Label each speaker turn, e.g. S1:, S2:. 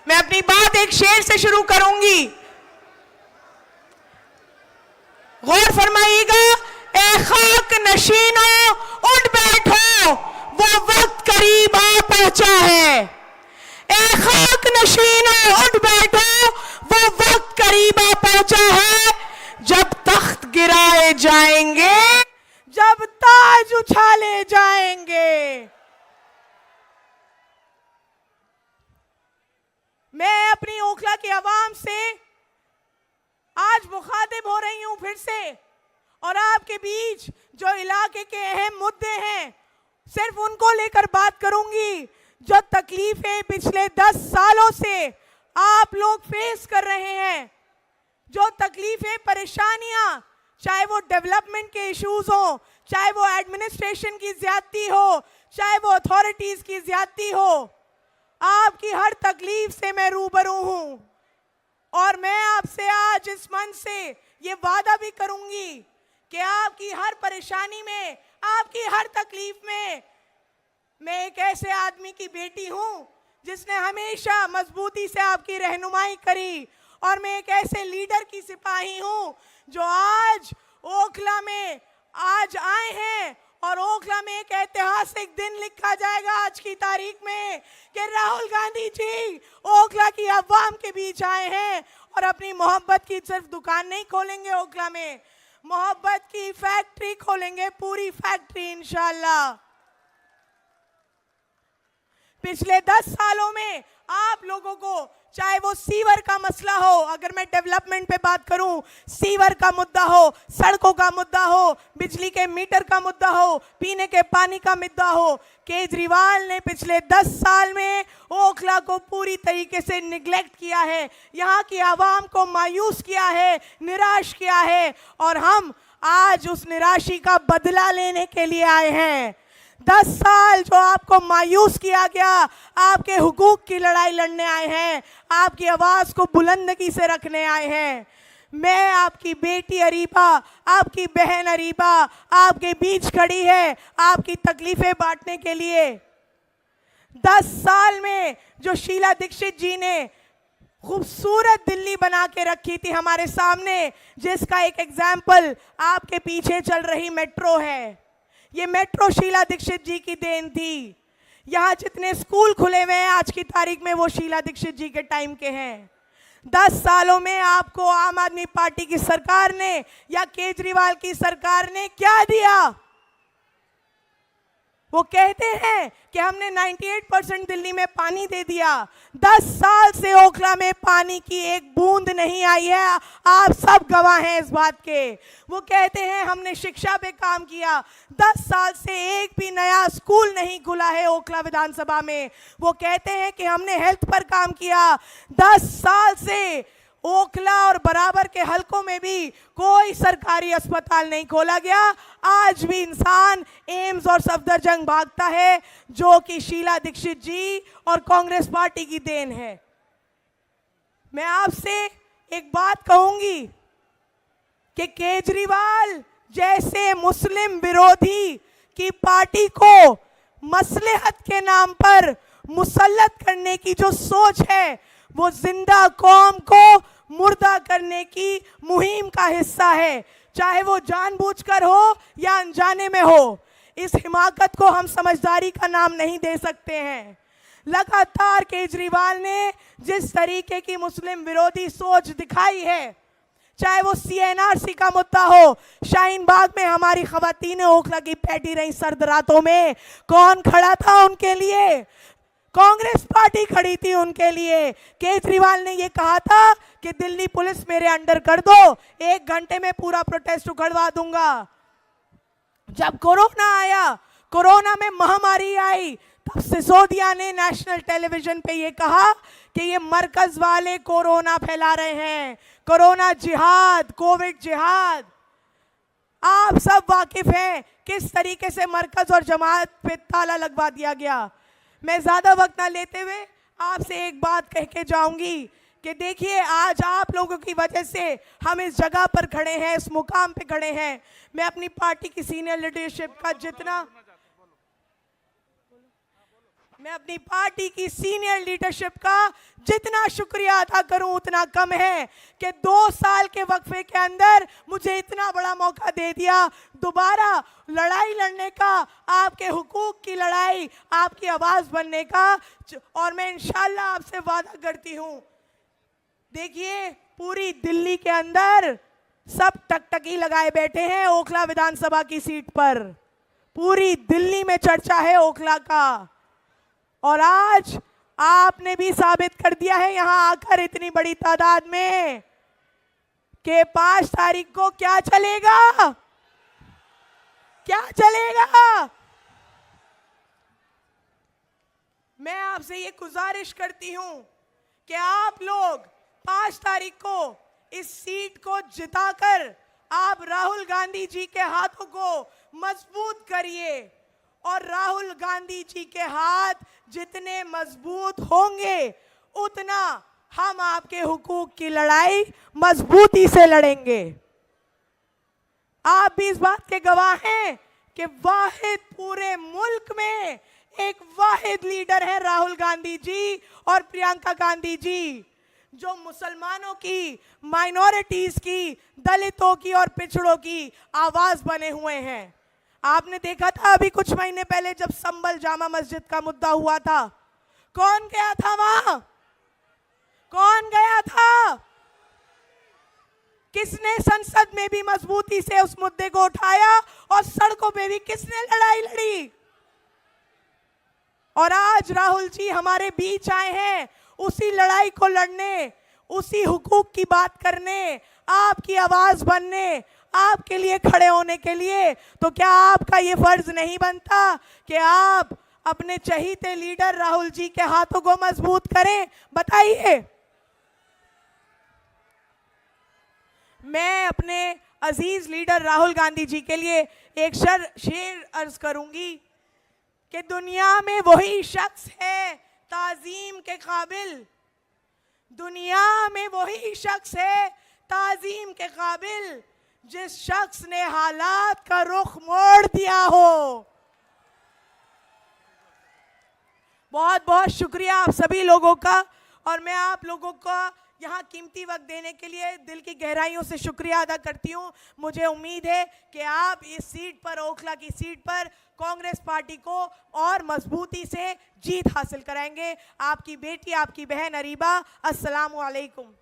S1: मैं अपनी बात एक शेर से शुरू करूंगी, गौर फरमाइएगा। ए खाक नशीनों उठ बैठो, वो वक्त करीब आ पहुंचा है। ए खाक नशीनों उठ बैठो, वो वक्त करीब आ पहुंचा है। जब तख्त गिराए जाएंगे, जब ताज उछाले जाएंगे। मैं अपनी ओखला की आवाम से आज मुखातिब हो रही हूं फिर से, और आपके बीच जो इलाके के अहम मुद्दे हैं सिर्फ उनको लेकर बात करूंगी। जो तकलीफें पिछले 10 सालों से आप लोग फेस कर रहे हैं, जो तकलीफें परेशानियां, चाहे वो डेवलपमेंट के इश्यूज हो, चाहे वो एडमिनिस्ट्रेशन की ज्यादती हो, चाहे वो अथॉरिटीज की ज्यादती हो, आपकी हर तकलीफ से मैं रूबरू हूं। और मैं आपसे आज इस मंच से ये वादा भी करूंगी कि आपकी हर परेशानी में, आपकी हर तकलीफ में मैं एक ऐसे आदमी की बेटी हूं जिसने हमेशा मजबूती से आपकी रहनुमाई करी, और मैं एक ऐसे लीडर की सिपाही हूं जो आज ओखला में आज आए हैं, और ओखला में एक ऐतिहासिक दिन लिखा जाएगा आज की तारीख में कि राहुल गांधी जी ओखला की अवाम के बीच आए हैं और अपनी मोहब्बत की सिर्फ दुकान नहीं खोलेंगे, ओखला में मोहब्बत की फैक्ट्री खोलेंगे, पूरी फैक्ट्री इंशाल्लाह। पिछले 10 सालों में आप लोगों को, चाहे वो सीवर का मसला हो, अगर मैं डेवलपमेंट पे बात करूं, सीवर का मुद्दा हो, सड़कों का मुद्दा हो, बिजली के मीटर का मुद्दा हो, पीने के पानी का मुद्दा हो, केजरीवाल ने पिछले 10 साल में ओखला को पूरी तरीके से निगलेक्ट किया है, यहाँ की आवाम को मायूस किया है, निराश किया है, और हम आज उस निराशी का बदला लेने के लिए आए हैं। 10 साल जो आपको मायूस किया गया, आपके हुकूक की लड़ाई लड़ने आए हैं, आपकी आवाज़ को बुलंदगी से रखने आए हैं। मैं आपकी बेटी अरीबा, आपकी बहन अरीबा आपके बीच खड़ी है आपकी तकलीफें बांटने के लिए। 10 साल में जो शीला दीक्षित जी ने खूबसूरत दिल्ली बना के रखी थी हमारे सामने, जिसका एक एग्जाम्पल आपके पीछे चल रही मेट्रो है, ये मेट्रो शीला दीक्षित जी की देन थी। यहाँ जितने स्कूल खुले हुए हैं आज की तारीख में वो शीला दीक्षित जी के टाइम के हैं। 10 सालों में आपको आम आदमी पार्टी की सरकार ने या केजरीवाल की सरकार ने क्या दिया? वो कहते हैं कि हमने 98% दिल्ली में पानी दे दिया। 10 साल से ओखला में पानी की एक बूंद नहीं आई है, आप सब गवाह हैं इस बात के। वो कहते हैं हमने शिक्षा पे काम किया, 10 साल से एक भी नया स्कूल नहीं खुला है ओखला विधानसभा में। वो कहते हैं कि हमने हेल्थ पर काम किया, 10 साल से ओखला और बराबर के हलकों में भी कोई सरकारी अस्पताल नहीं खोला गया। आज भी इंसान एम्स और सफदरजंग भागता है, जो कि शीला दीक्षित जी और कांग्रेस पार्टी की देन है। मैं आपसे एक बात कहूंगी कि केजरीवाल जैसे मुस्लिम विरोधी की पार्टी को मसलहत के नाम पर मुसल्लत करने की जो सोच है, वो जिंदा कौम को मुर्दा करने की मुहिम का हिस्सा है, चाहे वो जानबूझकर हो या अनजाने में हो। इस हिमाकत को हम समझदारी का नाम नहीं दे सकते हैं। लगातार केजरीवाल ने जिस तरीके की मुस्लिम विरोधी सोच दिखाई है, चाहे वो CNRC का मुद्दा हो, शाहीन बाग में हमारी खवातीन ओखला की पैटी रही सर्द रातों में, कौन खड़ा था उनके लिए? कांग्रेस पार्टी खड़ी थी उनके लिए। केजरीवाल ने ये कहा था कि दिल्ली पुलिस मेरे अंडर कर दो, 1 घंटे में पूरा प्रोटेस्ट उखड़वा दूंगा। जब कोरोना आया, कोरोना में महामारी आई, तब सिसोदिया ने नेशनल टेलीविजन पे ये कहा कि ये मरकज वाले कोरोना फैला रहे हैं, कोरोना जिहाद, कोविड जिहाद। आप सब वाकिफ हैं किस तरीके से मरकज और जमात पे ताला लगवा दिया गया। मैं ज्यादा वक्त ना लेते हुए आपसे एक बात कह के जाऊंगी कि देखिए, आज आप लोगों की वजह से हम इस जगह पर खड़े हैं, इस मुकाम पे खड़े हैं। मैं अपनी पार्टी की सीनियर लीडरशिप का जितना मैं अपनी पार्टी की सीनियर लीडरशिप का जितना शुक्रिया अदा करूं उतना कम है कि 2 साल के वक्फे के अंदर मुझे इतना बड़ा मौका दे दिया दोबारा लड़ाई लड़ने का, आपके हुकूक की लड़ाई, आपकी आवाज बनने का। और मैं इंशाल्लाह आपसे वादा करती हूं, देखिए पूरी दिल्ली के अंदर सब टकटकी लगाए बैठे हैं ओखला विधानसभा की सीट पर। पूरी दिल्ली में चर्चा है ओखला का, और आज आपने भी साबित कर दिया है यहां आकर इतनी बड़ी तादाद में कि 5 तारीख को क्या चलेगा, क्या चलेगा। मैं आपसे ये गुजारिश करती हूं कि आप लोग 5 तारीख को इस सीट को जिताकर आप राहुल गांधी जी के हाथों को मजबूत करिए, और राहुल गांधी जी के हाथ जितने मजबूत होंगे उतना हम आपके हुकूक की लड़ाई मजबूती से लड़ेंगे। आप भी इस बात के गवाह हैं कि वाहिद पूरे मुल्क में एक वाहिद लीडर है राहुल गांधी जी और प्रियंका गांधी जी, जो मुसलमानों की, माइनॉरिटीज की, दलितों की और पिछड़ों की आवाज बने हुए हैं। आपने देखा था अभी कुछ महीने पहले जब संभल जामा मस्जिद का मुद्दा हुआ था, कौन गया था वहां, कौन गया था, किसने संसद में भी मजबूती से उस मुद्दे को उठाया और सड़कों पे भी किसने लड़ाई लड़ी। और आज राहुल जी हमारे बीच आए हैं उसी लड़ाई को लड़ने, उसी हुकूक की बात करने, आपकी आवाज बनने, आपके लिए खड़े होने के लिए। तो क्या आपका ये फर्ज नहीं बनता कि आप अपने चहीते लीडर राहुल जी के हाथों को मजबूत करें? बताइए। मैं अपने अजीज लीडर राहुल गांधी जी के लिए एक शेर अर्ज करूंगी कि दुनिया में वही शख्स है ताजीम के काबिल, दुनिया में वही शख्स है ताजीम के काबिल जिस शख्स ने हालात का रुख मोड़ दिया हो। बहुत बहुत शुक्रिया आप सभी लोगों का, और मैं आप लोगों का यहाँ कीमती वक्त देने के लिए दिल की गहराइयों से शुक्रिया अदा करती हूँ। मुझे उम्मीद है कि आप इस सीट पर, ओखला की सीट पर, कांग्रेस पार्टी को और मजबूती से जीत हासिल कराएंगे। आपकी बेटी, आपकी बहन अरीबा। अस्सलामु अलैकुम।